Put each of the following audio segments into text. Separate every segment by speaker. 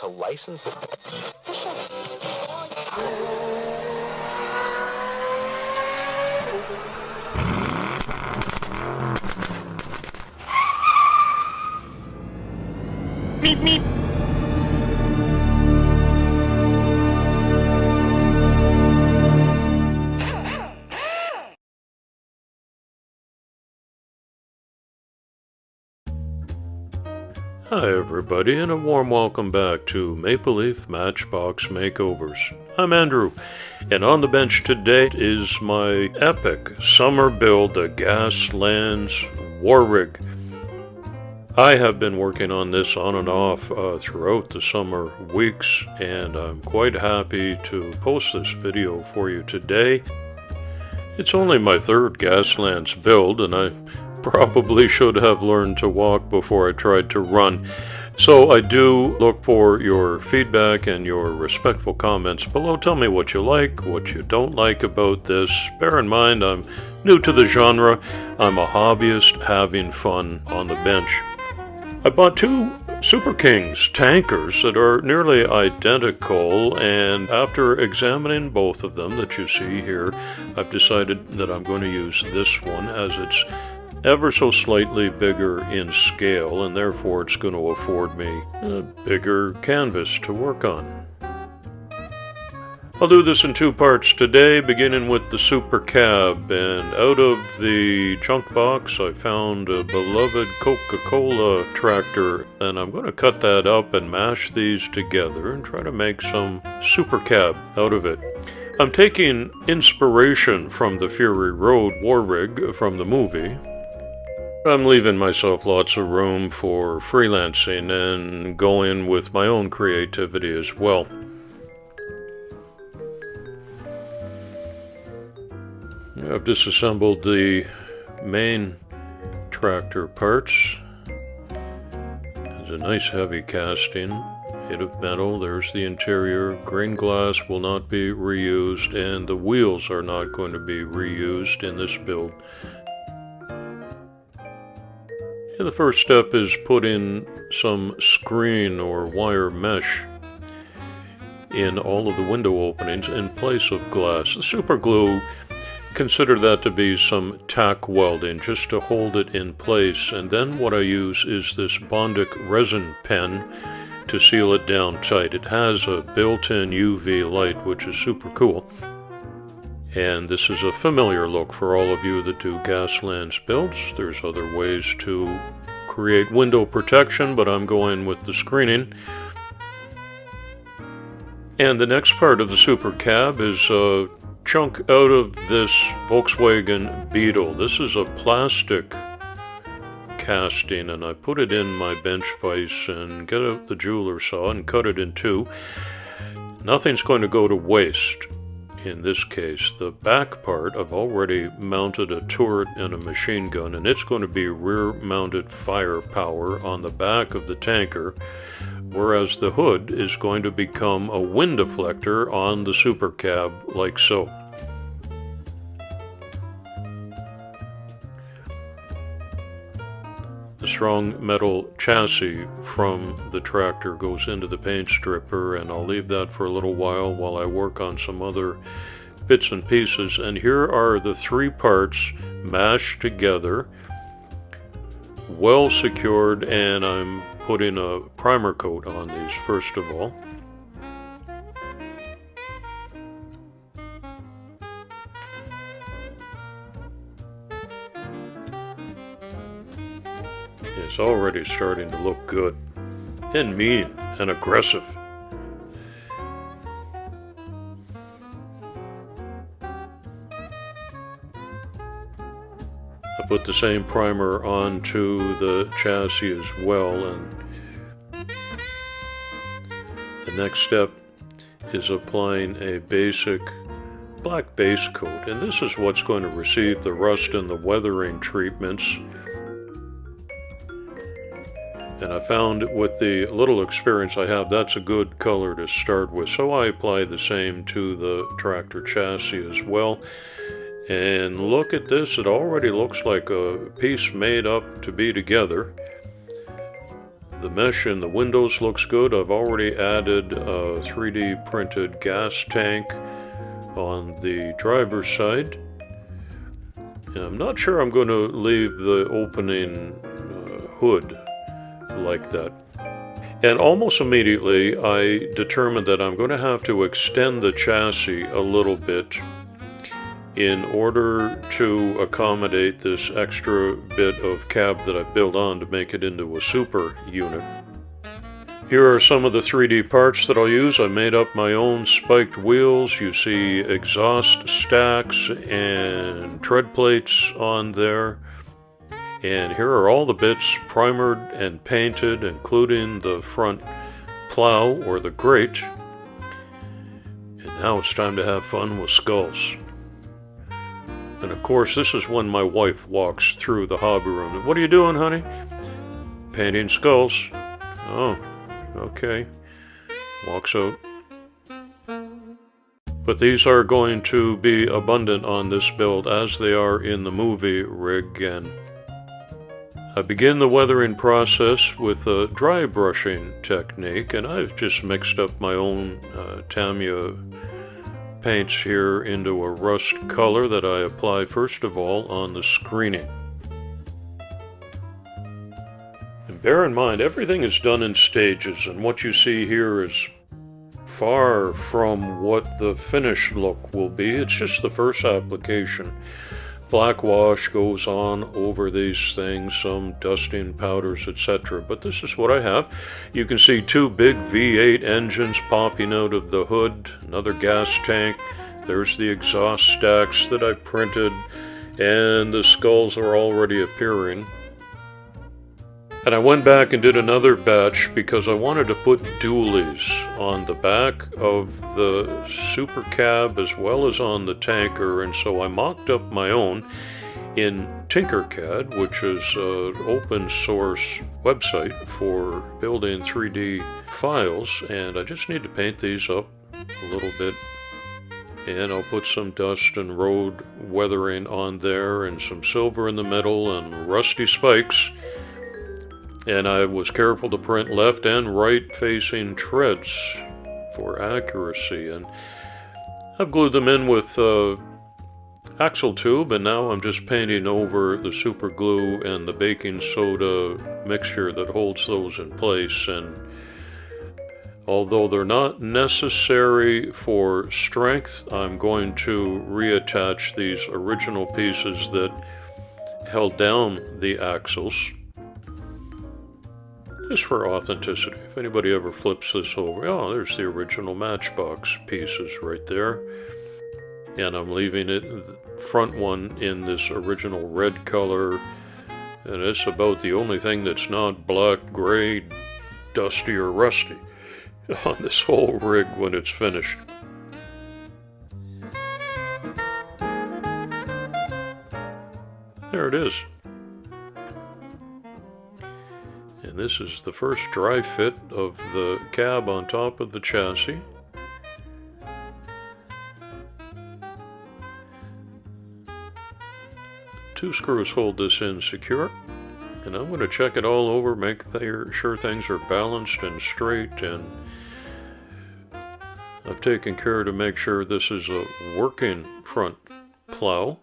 Speaker 1: to license the...
Speaker 2: Meep, meep.
Speaker 3: Hi everybody, and a warm welcome back to Maple Leaf Matchbox Makeovers. I'm Andrew, and on the bench today is my epic summer build, the Gaslands War Rig. I have been working on this on and off throughout the summer weeks, and I'm quite happy to post this video for you today. It's only my third Gaslands build, and I probably should have learned to walk before I tried to run. So I do look for your feedback and your respectful comments below. Tell me what you like, what you don't like about this. Bear in mind, I'm new to the genre. I'm a hobbyist having fun on the bench. I bought two SuperKIngs tankers that are nearly identical, and after examining both of them that you see here, I've decided that I'm going to use this one as it's ever so slightly bigger in scale, and therefore it's going to afford me a bigger canvas to work on. I'll do this in two parts today, beginning with the Super Cab, and out of the junk box I found a beloved Coca-Cola tractor, and I'm going to cut that up and mash these together and try to make some Super Cab out of it. I'm taking inspiration from the Fury Road War Rig from the movie. I'm leaving myself lots of room for freelancing and going with my own creativity as well. I've disassembled the main tractor parts. It's a nice heavy casting, made of metal. There's the interior. Green glass will not be reused, and the wheels are not going to be reused in this build. The first step is putting some screen or wire mesh in all of the window openings in place of glass. The super glue, consider that to be some tack welding just to hold it in place, and then what I use is this Bondic resin pen to seal it down tight. It has a built-in UV light, which is super cool. And this is a familiar look for all of you that do Gaslands builds. There's other ways to create window protection, but I'm going with the screening. And the next part of the Super Cab is a chunk out of this Volkswagen Beetle. This is a plastic casting, and I put it in my bench vise and get out the jeweler saw and cut it in two. Nothing's going to go to waste. In this case, the back part, I've already mounted a turret and a machine gun, and it's going to be rear-mounted firepower on the back of the tanker, whereas the hood is going to become a wind deflector on the Super Cab, like so. The strong metal chassis from the tractor goes into the paint stripper, and I'll leave that for a little while I work on some other bits and pieces. And here are the three parts mashed together, well secured, and I'm putting a primer coat on these first of all. It's already starting to look good, and mean, and aggressive. I put the same primer onto the chassis as well, and the next step is applying a basic black base coat, and this is what's going to receive the rust and the weathering treatments. And I found with the little experience I have, that's a good color to start with. So I apply the same to the tractor chassis as well. And look at this, it already looks like a piece made up to be together. The mesh in the windows looks good. I've already added a 3D printed gas tank on the driver's side. And I'm not sure I'm going to leave the opening hood like that. And almost immediately I determined that I'm going to have to extend the chassis a little bit in order to accommodate this extra bit of cab that I built on to make it into a super unit. Here are some of the 3D parts that I'll use. I made up my own spiked wheels. You see exhaust stacks and tread plates on there. And here are all the bits primered and painted, including the front plow or the grate. And now it's time to have fun with skulls. And of course, this is when my wife walks through the hobby room. What are you doing, honey? Painting skulls. Oh, okay. Walks out. But these are going to be abundant on this build as they are in the movie rig. And I begin the weathering process with a dry brushing technique, and I've just mixed up my own Tamiya paints here into a rust color that I apply first of all on the screening. And bear in mind, everything is done in stages, and what you see here is far from what the finished look will be. It's just the first application. Black wash goes on over these things, some dusting powders, etc. But this is what I have. You can see two big V8 engines popping out of the hood, another gas tank. There's the exhaust stacks that I printed, and the skulls are already appearing. And I went back and did another batch because I wanted to put dualies on the back of the Super Cab as well as on the tanker, and so I mocked up my own in Tinkercad, which is an open source website for building 3D files, and I just need to paint these up a little bit. And I'll put some dust and road weathering on there and some silver in the middle and rusty spikes. And I was careful to print left and right facing treads for accuracy. And I've glued them in with axle tube, and now I'm just painting over the super glue and the baking soda mixture that holds those in place. And although they're not necessary for strength, I'm going to reattach these original pieces that held down the axles, just for authenticity. If anybody ever flips this over, oh, there's the original Matchbox pieces right there. And I'm leaving it, the front one, in this original red color. And it's about the only thing that's not black, gray, dusty, or rusty on this whole rig when it's finished. There it is. And this is the first dry fit of the cab on top of the chassis. Two screws hold this in secure. And I'm going to check it all over, make sure things are balanced and straight. And I've taken care to make sure this is a working front plow.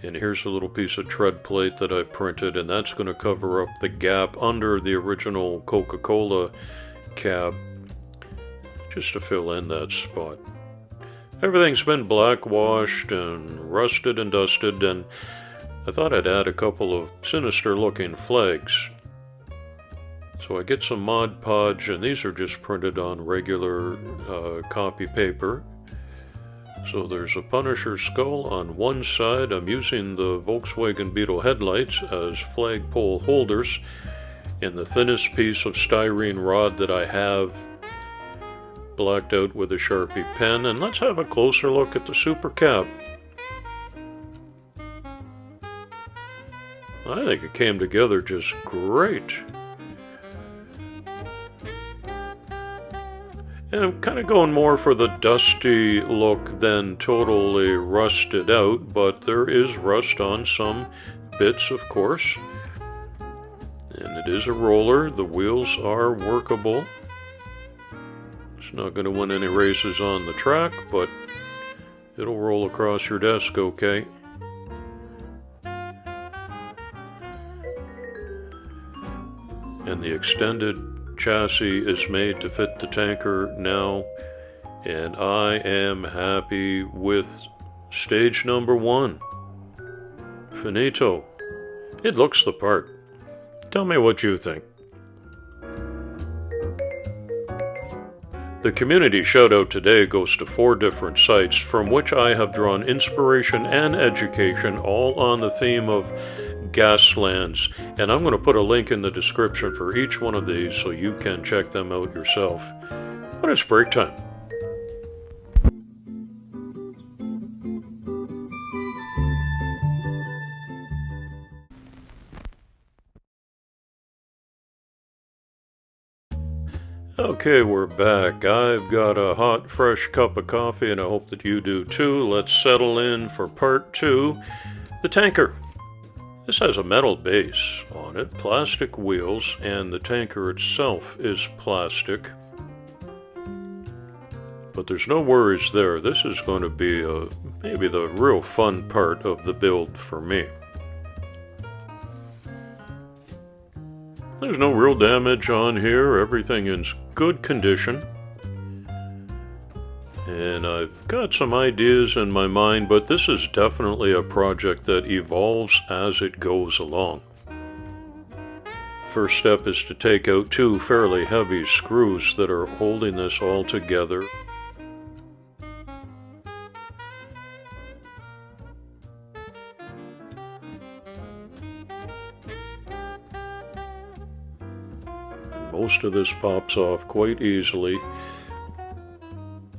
Speaker 3: And here's a little piece of tread plate that I printed, and that's going to cover up the gap under the original Coca-Cola cab, just to fill in that spot. Everything's been black washed and rusted and dusted, and I thought I'd add a couple of sinister looking flags. So I get some Mod Podge, and these are just printed on regular copy paper. So there's a Punisher skull on one side. I'm using the Volkswagen Beetle headlights as flagpole holders, and the thinnest piece of styrene rod that I have blacked out with a Sharpie pen. And let's have a closer look at the Super Cab. I think it came together just great. And I'm kind of going more for the dusty look than totally rusted out, but there is rust on some bits, of course. And it is a roller. The wheels are workable. It's not going to win any races on the track, but it'll roll across your desk okay. And the extended chassis is made to fit the tanker now, and I am happy with stage number 1. Finito. It looks the part. Tell me what you think. The community shout-out today goes to 4 different sites from which I have drawn inspiration and education, all on the theme of Gaslands, and I'm going to put a link in the description for each one of these so you can check them out yourself. But it's break time. Okay, we're back. I've got a hot, fresh cup of coffee, and I hope that you do too. Let's settle in for part 2, the tanker. This has a metal base on it, plastic wheels, and the tanker itself is plastic. But there's no worries there. This is going to be maybe the real fun part of the build for me. There's no real damage on here. Everything is good condition. And I've got some ideas in my mind, but this is definitely a project that evolves as it goes along. First step is to take out 2 fairly heavy screws that are holding this all together. And most of this pops off quite easily.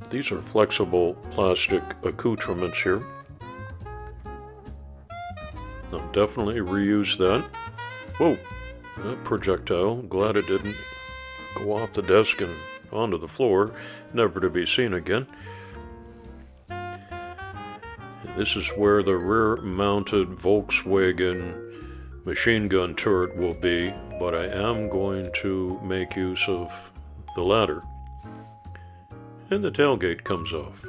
Speaker 3: These are flexible plastic accoutrements here. I'll definitely reuse that. Whoa, that projectile. Glad it didn't go off the desk and onto the floor, never to be seen again. And this is where the rear-mounted Volkswagen machine gun turret will be, but I am going to make use of the ladder. And the tailgate comes off.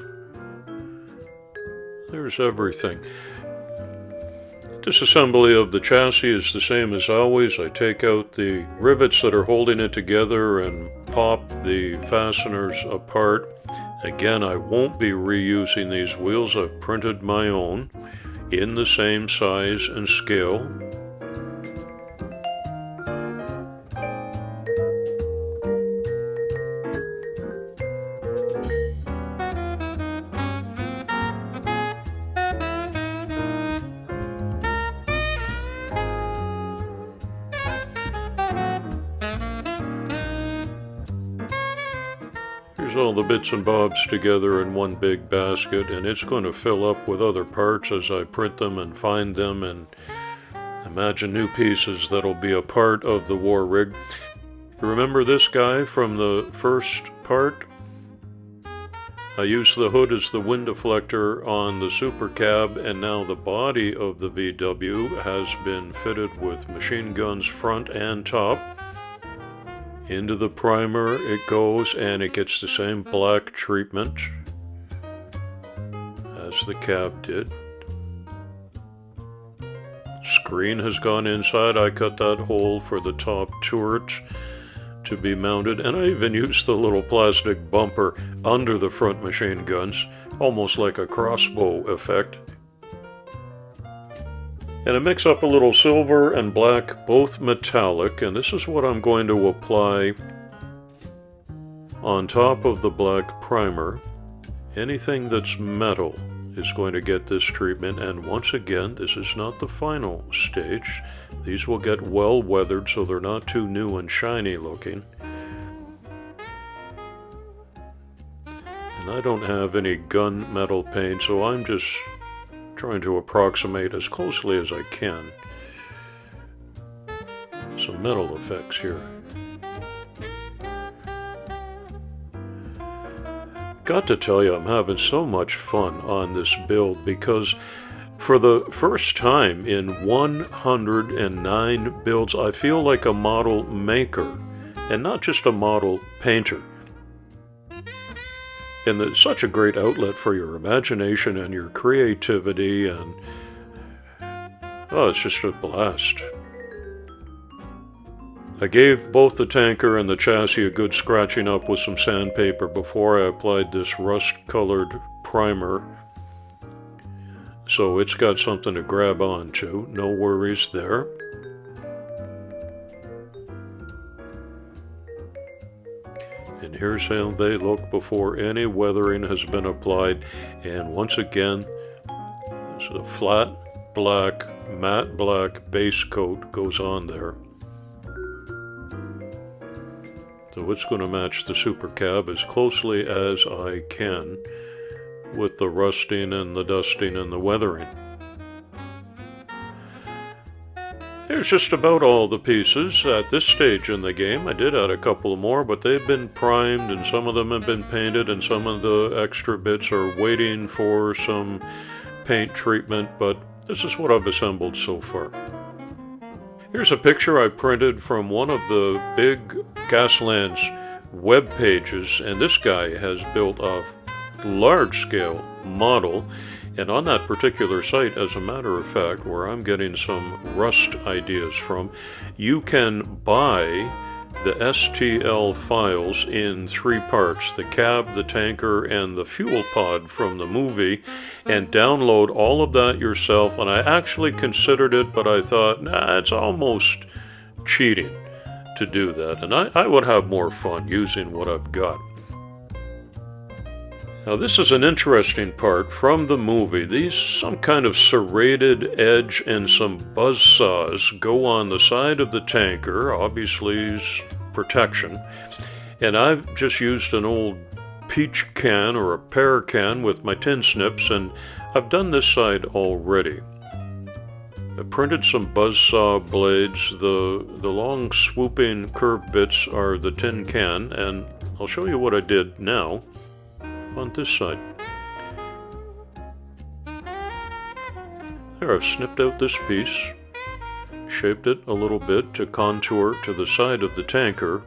Speaker 3: There's everything. Disassembly of the chassis is the same as always. I take out the rivets that are holding it together and pop the fasteners apart. Again, I won't be reusing these wheels. I've printed my own in the same size and scale. All the bits and bobs together in one big basket, and it's going to fill up with other parts as I print them and find them and imagine new pieces that'll be a part of the war rig. Remember this guy from the first part? I used the hood as the wind deflector on the Super Cab, and now the body of the VW has been fitted with machine guns front and top. Into the primer it goes, and it gets the same black treatment as the cab did. Screen has gone inside. I cut that hole for the top turret to be mounted, and I even used the little plastic bumper under the front machine guns, almost like a crossbow effect. And I mix up a little silver and black, both metallic, and this is what I'm going to apply on top of the black primer. Anything that's metal is going to get this treatment, and once again, this is not the final stage. These will get well weathered so they're not too new and shiny looking. And I don't have any gunmetal paint, so I'm just trying to approximate as closely as I can some metal effects here. Got to tell you, I'm having so much fun on this build because For the first time in 109 builds, I feel like a model maker, and not just a model painter. And it's such a great outlet for your imagination and your creativity, and oh, it's just a blast. I gave both the tanker and the chassis a good scratching up with some sandpaper before I applied this rust-colored primer. So it's got something to grab onto, no worries there. And here's how they look before any weathering has been applied. And once again, there's a flat black, matte black base coat goes on there. So it's going to match the Super Cab as closely as I can with the rusting and the dusting and the weathering. There's just about all the pieces at this stage in the game. I did add a couple more, but they've been primed and some of them have been painted and some of the extra bits are waiting for some paint treatment, but this is what I've assembled so far. Here's a picture I printed from one of the big Gaslands web pages, and this guy has built a large-scale model, and on that particular site, as a matter of fact, where I'm getting some rust ideas from, you can buy the STL files in 3 parts, the cab, the tanker, and the fuel pod from the movie, and download all of that yourself. And I actually considered it, but I thought, nah, it's almost cheating to do that, and I would have more fun using what I've got. Now this is an interesting part from the movie. These some kind of serrated edge and some buzz saws go on the side of the tanker, obviously protection. And I've just used an old peach can or a pear can with my tin snips, and I've done this side already. I printed some buzzsaw blades. The long swooping curved bits are the tin can, and I'll show you what I did now on this side. There, I've snipped out this piece, shaped it a little bit to contour to the side of the tanker,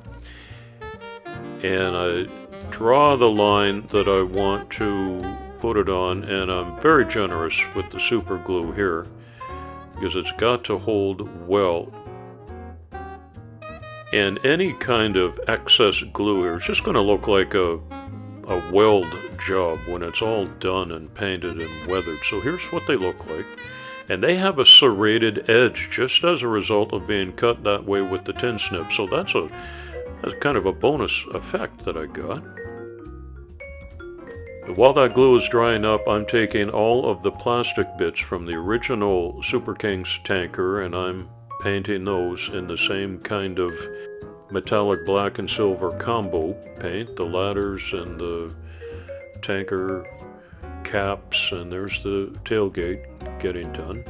Speaker 3: and I draw the line that I want to put it on, and I'm very generous with the super glue here because it's got to hold well. And any kind of excess glue here is just going to look like a weld job when it's all done and painted and weathered. So here's what they look like. And they have a serrated edge just as a result of being cut that way with the tin snip. So that's kind of a bonus effect that I got. While that glue is drying up, I'm taking all of the plastic bits from the original SuperKIngs tanker and I'm painting those in the same kind of metallic black and silver combo paint, the ladders and the tanker caps, and there's the tailgate getting done.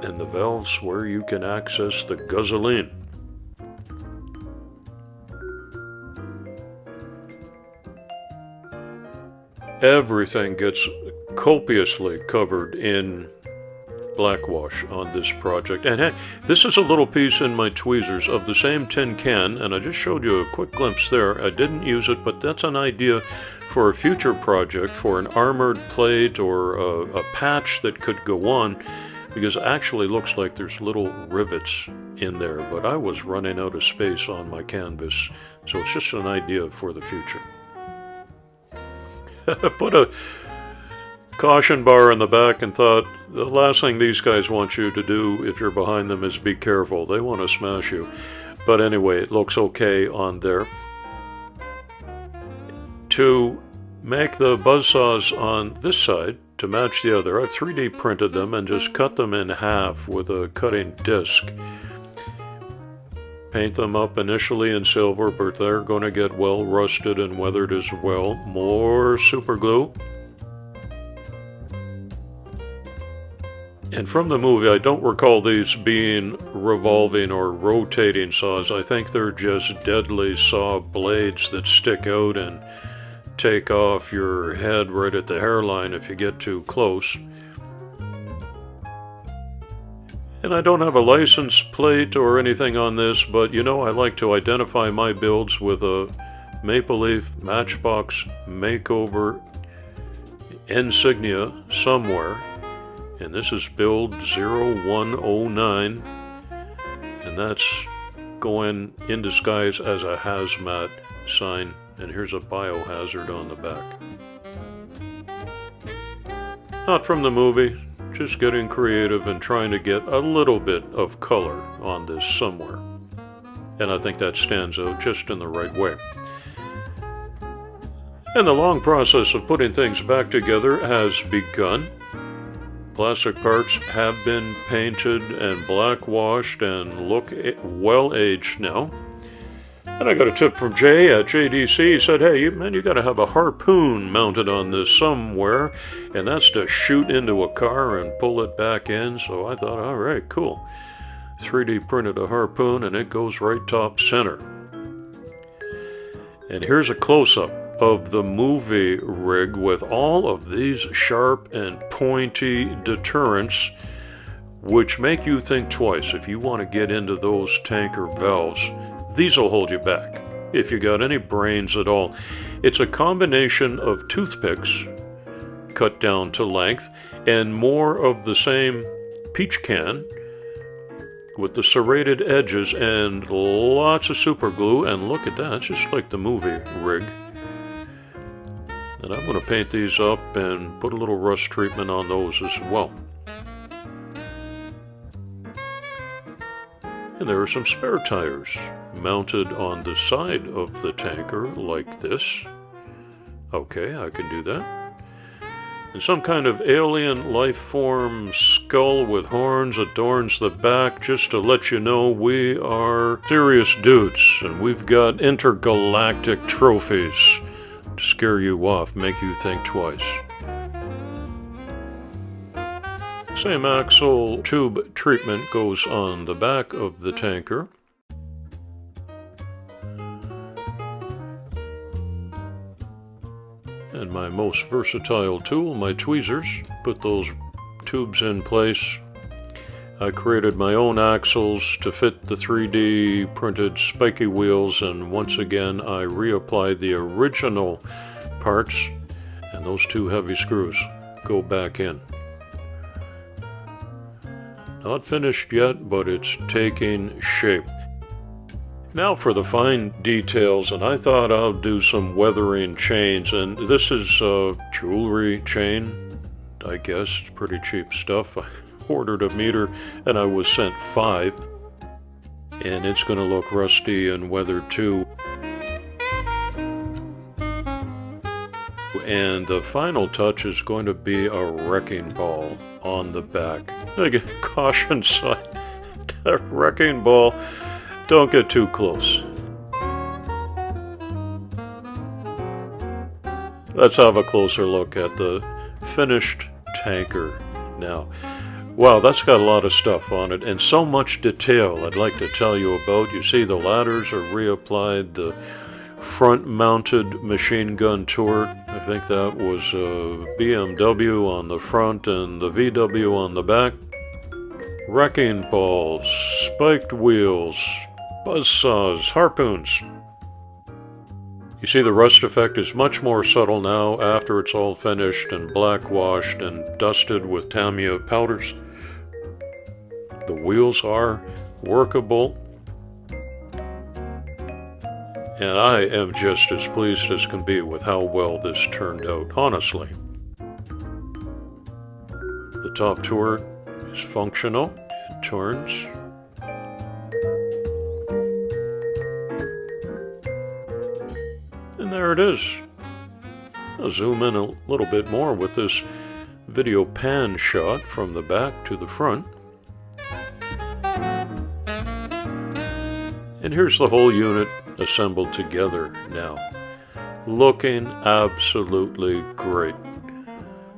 Speaker 3: And the valves where you can access the gasoline. Everything gets copiously covered in black wash on this project. And hey, this is a little piece in my tweezers of the same tin can, and I just showed you a quick glimpse there. I didn't use it, but that's an idea for a future project, for an armored plate or a patch that could go on, because it actually looks like there's little rivets in there, but I was running out of space on my canvas, so it's just an idea for the future. Put a caution bar in the back and thought, the last thing these guys want you to do if you're behind them is be careful. They want to smash you. But anyway, it looks okay on there. To make the buzzsaws on this side to match the other, I've 3D printed them and just cut them in half with a cutting disc. Paint them up initially in silver, but they're going to get well rusted and weathered as well. More super glue. And from the movie, I don't recall these being revolving or rotating saws. I think they're just deadly saw blades that stick out and take off your head right at the hairline if you get too close. And I don't have a license plate or anything on this, but you know, I like to identify my builds with a Maple Leaf Matchbox Makeover insignia somewhere. And this is build 0109, and that's going in disguise as a hazmat sign, and here's a biohazard on the back. Not from the movie, just getting creative and trying to get a little bit of color on this somewhere. And I think that stands out just in the right way. And the long process of putting things back together has begun. Plastic parts have been painted and black washed and look well aged now. And I got a tip from Jay at JDC. He said, hey, man, you got to have a harpoon mounted on this somewhere, and that's to shoot into a car and pull it back in. So I thought, all right, cool. 3D printed a harpoon, and it goes right top center. And here's a close-up of the movie rig with all of these sharp and pointy deterrents, which make you think twice. If you want to get into those tanker valves, these will hold you back if you got any brains at all. It's a combination of toothpicks cut down to length and more of the same peach can with the serrated edges and lots of super glue. And look at that, it's just like the movie rig. And I'm going to paint these up and put a little rust treatment on those as well. And there are some spare tires mounted on the side of the tanker like this. Okay, I can do that. And some kind of alien life form skull with horns adorns the back, just to let you know we are serious dudes and we've got intergalactic trophies to scare you off, make you think twice. Same axle tube treatment goes on the back of the tanker. And my most versatile tool, my tweezers, put those tubes in place. I created my own axles to fit the 3D printed spiky wheels, and once again I reapplied the original parts, and those two heavy screws go back in. Not finished yet, but it's taking shape. Now for the fine details, and I thought I'll do some weathering chains, and this is a jewelry chain, I guess. It's pretty cheap stuff. I ordered a meter and I was sent 5, and it's going to look rusty and weathered too. And the final touch is going to be a wrecking ball on the back. Again, caution sign. That wrecking ball, don't get too close. Let's have a closer look at the finished tanker now. Wow, that's got a lot of stuff on it, and so much detail I'd like to tell you about. You see the ladders are reapplied, the front-mounted machine gun turret. I think that was a BMW on the front and the VW on the back. Wrecking balls, spiked wheels, buzzsaws, harpoons. You see the rust effect is much more subtle now after it's all finished and black washed and dusted with Tamiya powders. The wheels are workable, and I am just as pleased as can be with how well this turned out, honestly. The top turret is functional, it turns. And there it is. I'll zoom in a little bit more with this video pan shot from the back to the front. And here's the whole unit assembled together now. Looking absolutely great.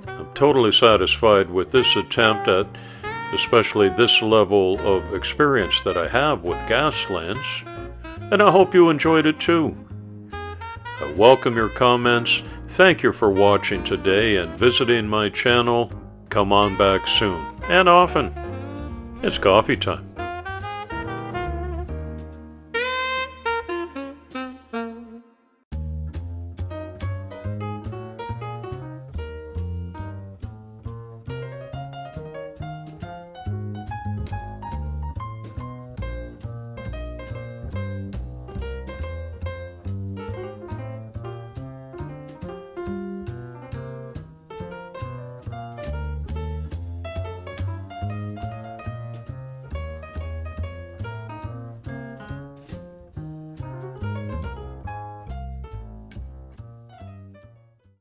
Speaker 3: I'm totally satisfied with this attempt at especially this level of experience that I have with Gaslands, and I hope you enjoyed it too. I welcome your comments. Thank you for watching today and visiting my channel. Come on back soon, and often. It's coffee time.